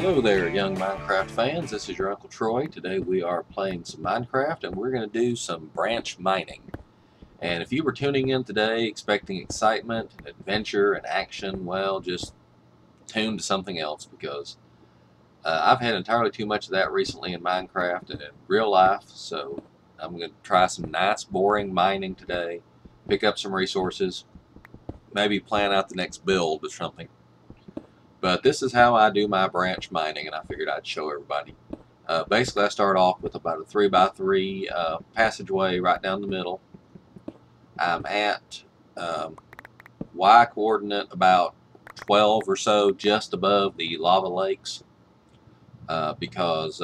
Hello there, young Minecraft fans. This is your Uncle Troy. Today we are playing some Minecraft and we're going to do some branch mining. And if you were tuning in today expecting excitement, adventure, and action, well, just tune to something else because I've had entirely too much of that recently in Minecraft and in real life. So I'm going to try some nice, boring mining today, pick up some resources, maybe plan out the next build or something. But this is how I do my branch mining, and I figured I'd show everybody. Basically, I start off with about a 3x3 passageway right down the middle. I'm at Y coordinate about 12 or so, just above the lava lakes, because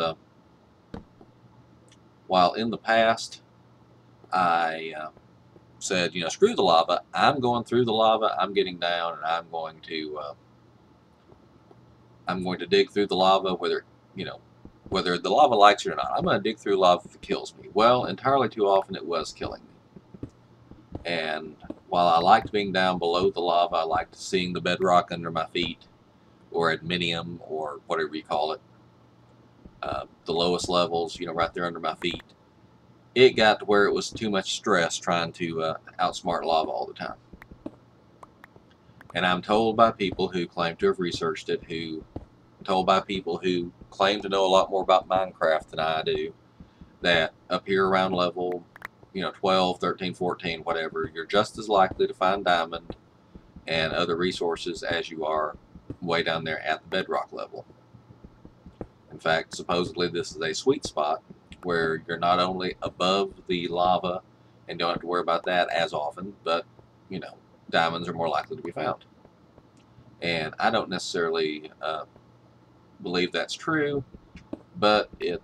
while in the past I said, screw the lava, I'm going through the lava, I'm getting down, and I'm going to dig through the lava, whether the lava likes it or not. I'm going to dig through lava if it kills me. Well, entirely too often it was killing me. And while I liked being down below the lava, I liked seeing the bedrock under my feet, or adminium, or whatever you call it, the lowest levels, right there under my feet. It got to where it was too much stress trying to outsmart lava all the time. And I'm told by people who claim to have researched it, told by people who claim to know a lot more about Minecraft than I do, that up here around level 12, 13, 14, whatever, you're just as likely to find diamond and other resources as you are way down there at the bedrock level. In fact, supposedly this is a sweet spot where you're not only above the lava and don't have to worry about that as often, but diamonds are more likely to be found. And I don't necessarily believe that's true, but it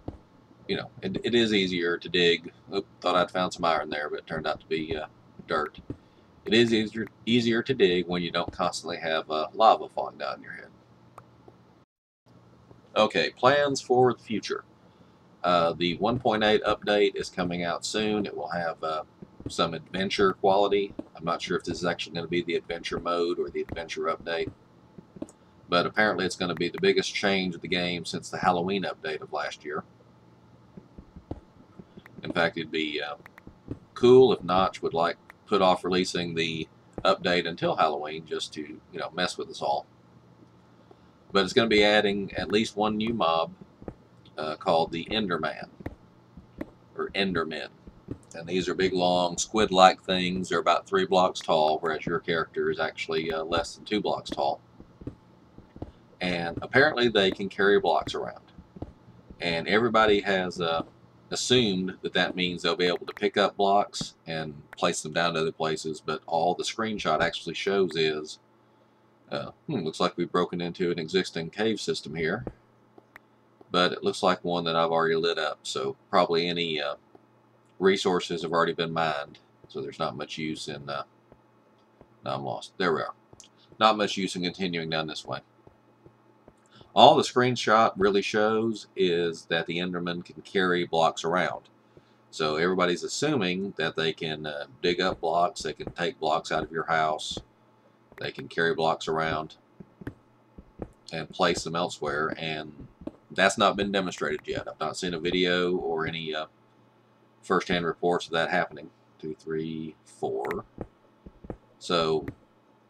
is easier to dig. Thought I'd found some iron there, but it turned out to be dirt. It is easier to dig when you don't constantly have lava falling down your head. Okay, plans for the future. The 1.8 update is coming out soon. It will have some adventure quality. I'm not sure if this is actually going to be the adventure mode or the adventure update, but apparently it's going to be the biggest change of the game since the Halloween update of last year. In fact, it'd be cool if Notch would put off releasing the update until Halloween just to mess with us all. But it's going to be adding at least one new mob called the Enderman or Endermen, and these are big, long, squid-like things. They're about 3 blocks tall, whereas your character is actually less than 2 blocks tall. And apparently they can carry blocks around, and everybody has assumed that means they'll be able to pick up blocks and place them down to other places, but all the screenshot actually shows is looks like we've broken into an existing cave system here, but it looks like one that I've already lit up, so probably any resources have already been mined, so there's not much use in now I'm lost. There we are. Not much use in continuing down this way. All the screenshot really shows is that the Enderman can carry blocks around. So everybody's assuming that they can dig up blocks, they can take blocks out of your house, they can carry blocks around and place them elsewhere, and that's not been demonstrated yet. I've not seen a video or any first-hand reports of that happening. 2, 3, 4. So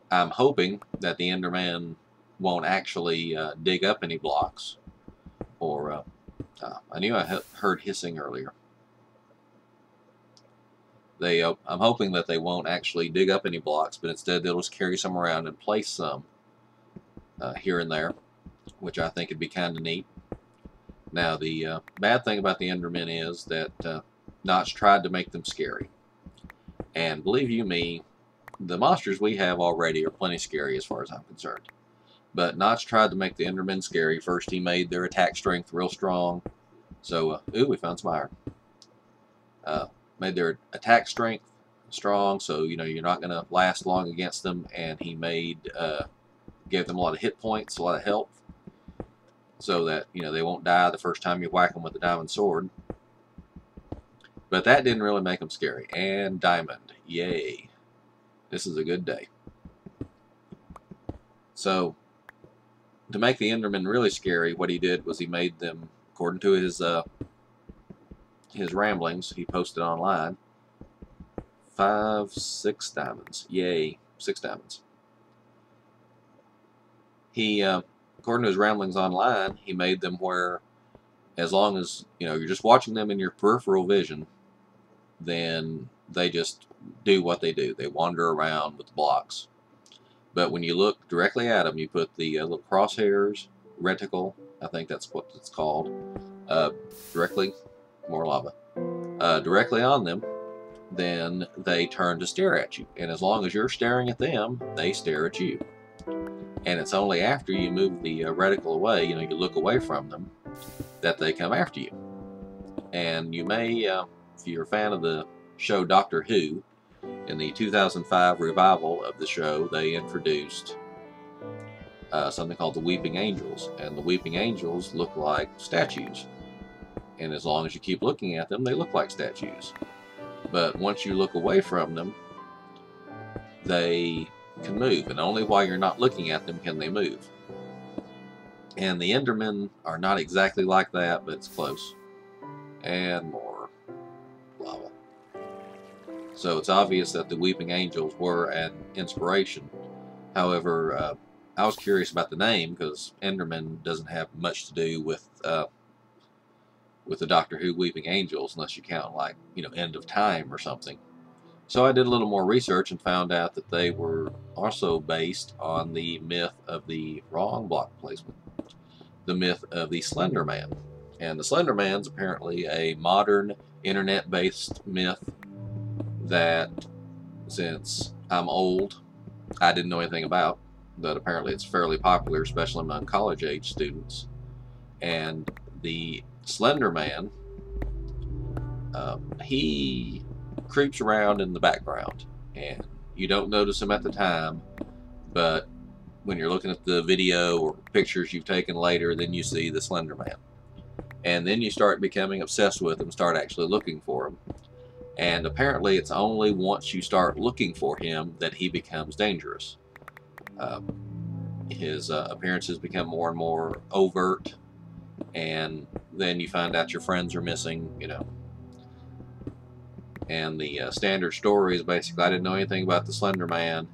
I'm hoping that the Enderman won't actually dig up any blocks, or I knew I heard hissing earlier. I'm hoping that they won't actually dig up any blocks, but instead they'll just carry some around and place some here and there, which I think would be kind of neat. Now, the bad thing about the Endermen is that Notch tried to make them scary. And believe you me, the monsters we have already are plenty scary as far as I'm concerned. But Notch tried to make the Endermen scary. First he made their attack strength real strong. So, we found some iron. Made their attack strength strong, so you're not going to last long against them. And he gave them a lot of hit points, a lot of health, so that they won't die the first time you whack them with a diamond sword. But that didn't really make them scary. And diamond, yay! This is a good day. So to make the Enderman really scary, what he did was he made them, according to his ramblings, he posted online, 6 diamonds. Yay, 6 diamonds. He, according to his ramblings online, he made them where, as long as you're just watching them in your peripheral vision, then they just do what they do. They wander around with the blocks. But when you look directly at them, you put the little crosshairs, reticle, I think that's what it's called, directly, more lava, directly on them, then they turn to stare at you. And as long as you're staring at them, they stare at you. And it's only after you move the reticle away, you look away from them, that they come after you. And you may, if you're a fan of the show Doctor Who, in the 2005 revival of the show, they introduced something called the Weeping Angels. And the Weeping Angels look like statues. And as long as you keep looking at them, they look like statues. But once you look away from them, they can move, and only while you're not looking at them can they move. And the Endermen are not exactly like that, but it's close. And more lava. So it's obvious that the Weeping Angels were an inspiration. However, I was curious about the name, because Enderman doesn't have much to do with the Doctor Who Weeping Angels, unless you count like End of Time or something. So I did a little more research and found out that they were also based on the myth of the wrong block placement, the myth of the Slender Man. And the Slender Man's apparently a modern internet-based myth that, since I'm old, I didn't know anything about, but apparently it's fairly popular, especially among college-age students. And the Slender Man, he creeps around in the background, and you don't notice him at the time, but when you're looking at the video or pictures you've taken later, then you see the Slender Man. And then you start becoming obsessed with him, start actually looking for him. And apparently it's only once you start looking for him that he becomes dangerous. His appearances become more and more overt, and then you find out your friends are missing, And the standard story is basically, I didn't know anything about the Slender Man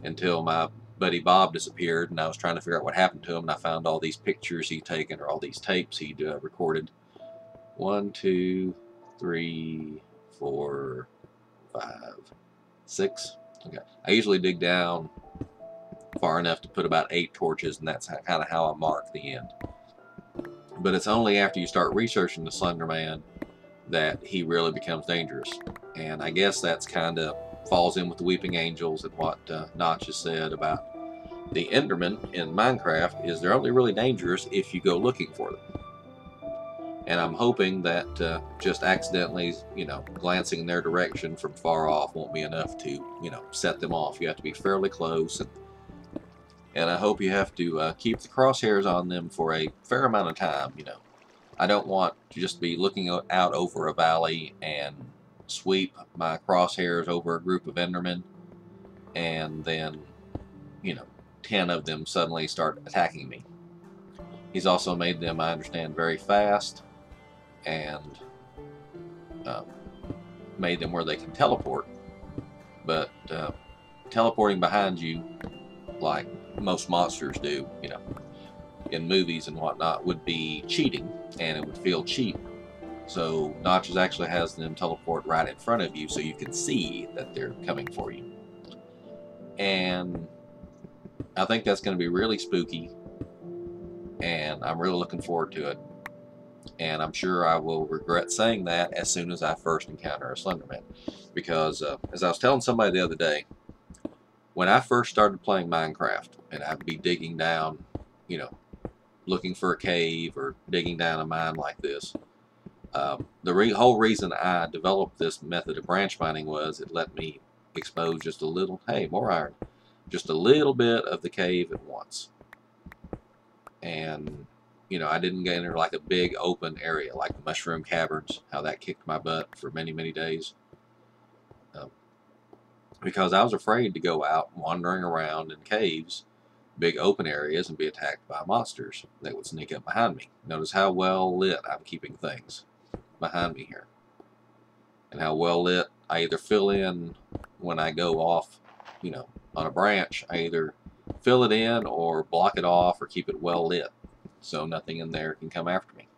until my buddy Bob disappeared, and I was trying to figure out what happened to him, and I found all these pictures he'd taken, or all these tapes he'd recorded. 1, 2, 3, 4, 5, 6. Okay. I usually dig down far enough to put about 8 torches, and that's kind of how I mark the end. But it's only after you start researching the Slender Man that he really becomes dangerous. And I guess that's kind of falls in with the Weeping Angels and what Notch has said about the Endermen in Minecraft, is they're only really dangerous if you go looking for them. And I'm hoping that just accidentally, glancing in their direction from far off won't be enough to, set them off. You have to be fairly close, and I hope you have to keep the crosshairs on them for a fair amount of time, I don't want to just be looking out over a valley and sweep my crosshairs over a group of Endermen, and then, 10 of them suddenly start attacking me. He's also made them, I understand, very fast, and made them where they can teleport. But teleporting behind you, like most monsters do, in movies and whatnot, would be cheating, and it would feel cheap. So Notches actually has them teleport right in front of you, so you can see that they're coming for you. And I think that's going to be really spooky, and I'm really looking forward to it. And I'm sure I will regret saying that as soon as I first encounter a Slenderman, because as I was telling somebody the other day, when I first started playing Minecraft, and I'd be digging down, looking for a cave or digging down a mine like this, the whole reason I developed this method of branch mining was it let me expose just a little, hey, more iron, just a little bit of the cave at once. And, I didn't get into like a big open area like the Mushroom Caverns, how that kicked my butt for many, many days. Because I was afraid to go out wandering around in caves big open areas and be attacked by monsters that would sneak up behind me. Notice how well lit I'm keeping things behind me here, and how well lit I either fill in when I go off, you know, on a branch. I either fill it in or block it off or keep it well lit so nothing in there can come after me.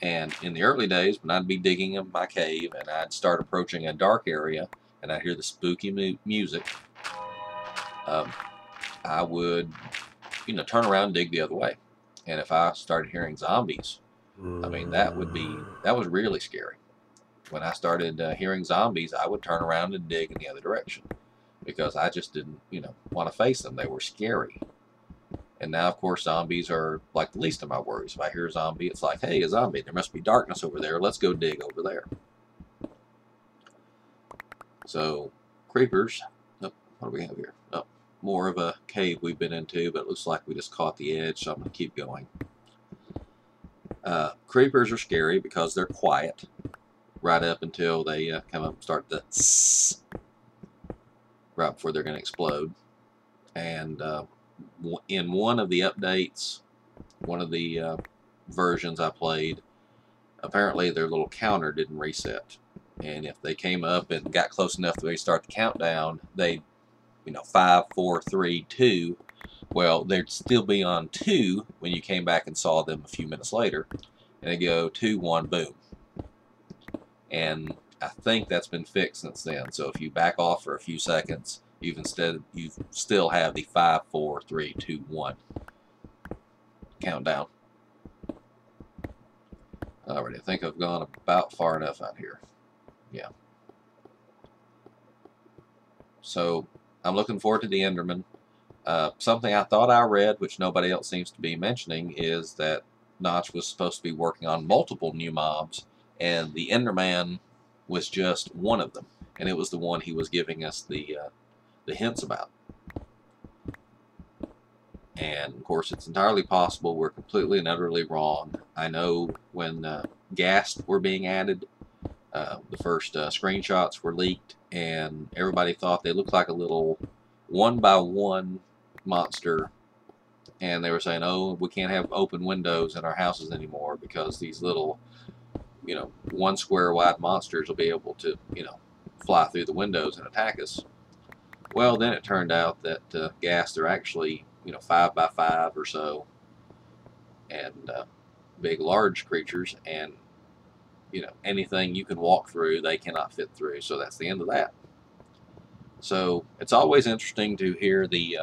And in the early days, when I'd be digging in my cave and I'd start approaching a dark area and I'd hear the spooky music, I would, you know, turn around and dig the other way. And if I started hearing zombies, I mean, that was really scary. When I started hearing zombies, I would turn around and dig in the other direction because I just didn't, you know, want to face them. They were scary. And now, of course, zombies are like the least of my worries. If I hear a zombie, it's like, hey, a zombie. There must be darkness over there. Let's go dig over there. So, creepers. Oh, what do we have here? Oh, more of a cave we've been into, but it looks like we just caught the edge, so I'm going to keep going. Creepers are scary because they're quiet right up until they come up and start the tss, right before they're going to explode. And in one of the updates, one of the versions I played, apparently their little counter didn't reset. And if they came up and got close enough that they start the countdown, they, you know, 5, 4, 3, 2, well, they'd still be on 2 when you came back and saw them a few minutes later. And they go 2, 1, boom. And I think that's been fixed since then. So if you back off for a few seconds, you still have the 5, 4, 3, 2, 1 countdown. Alright, I think I've gone about far enough out here. Yeah. So I'm looking forward to the Enderman. Something I thought I read, which nobody else seems to be mentioning, is that Notch was supposed to be working on multiple new mobs, and the Enderman was just one of them, and it was the one he was giving us the hints about. And of course, it's entirely possible we're completely and utterly wrong. I know when Ghast were being added, the first screenshots were leaked, and everybody thought they looked like a little 1x1 monster, and they were saying, oh, we can't have open windows in our houses anymore because these little, you know, 1 square wide monsters will be able to, you know, fly through the windows and attack us. Well, then it turned out that Ghast are actually, you know, 5x5 or so, and big, large creatures, and, you know, anything you can walk through, they cannot fit through. So that's the end of that. So it's always interesting to hear the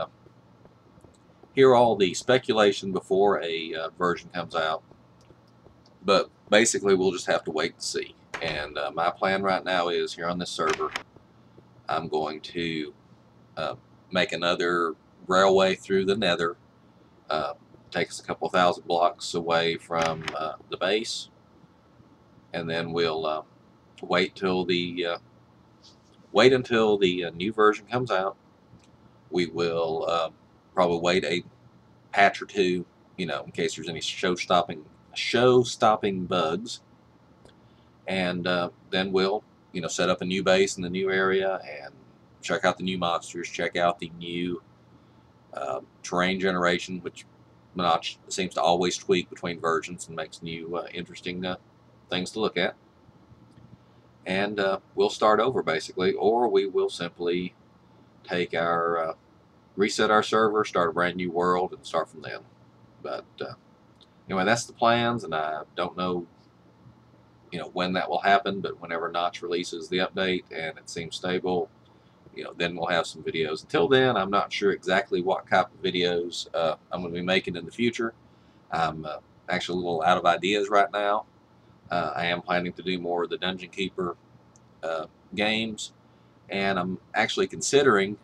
hear all the speculation before a version comes out. But basically, we'll just have to wait and see. And my plan right now is, here on this server, I'm going to make another railway through the Nether. Takes a couple thousand blocks away from the base, and then we'll wait until the new version comes out. We will probably wait a patch or two, you know, in case there's any show-stopping bugs, and then we'll, you know, set up a new base in the new area and check out the new monsters, check out the new terrain generation, which Notch seems to always tweak between versions and makes new interesting things to look at. And we'll start over, basically, or we will simply take our reset our server, start a brand new world, and start from then. But anyway, that's the plans, and I don't know, you know, when that will happen, but whenever Notch releases the update and it seems stable, you know, then we'll have some videos. Until then, I'm not sure exactly what type of videos I'm going to be making in the future. I'm actually a little out of ideas right now. I am planning to do more of the Dungeon Keeper games, and I'm actually considering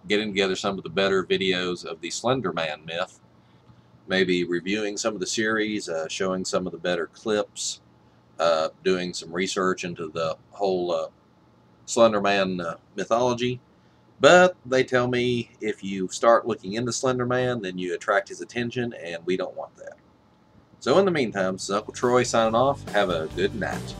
getting together some of the better videos of the Slender Man myth, maybe reviewing some of the series, showing some of the better clips, doing some research into the whole Slender Man mythology. But they tell me if you start looking into Slender Man, then you attract his attention, and we don't want that. So in the meantime, this is Uncle Troy signing off. Have a good night.